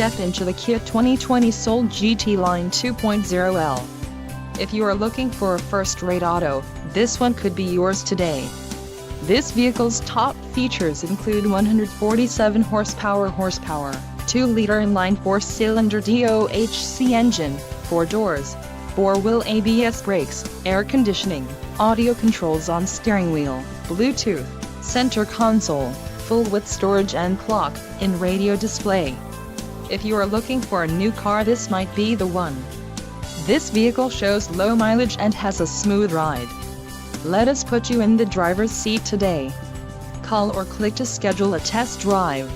step into the Kia 2020 Soul GT Line 2.0L. If you are looking for a first-rate auto, this one could be yours today. This vehicle's top features include 147 horsepower, 2-liter inline 4-cylinder DOHC engine, 4 doors, 4-wheel ABS brakes, air conditioning, audio controls on steering wheel, Bluetooth, center console, full-width storage and clock-in radio display. If you are looking for a new car, this might be the one. This vehicle shows low mileage and has a smooth ride. Let us put you in the driver's seat today. Call or click to schedule a test drive.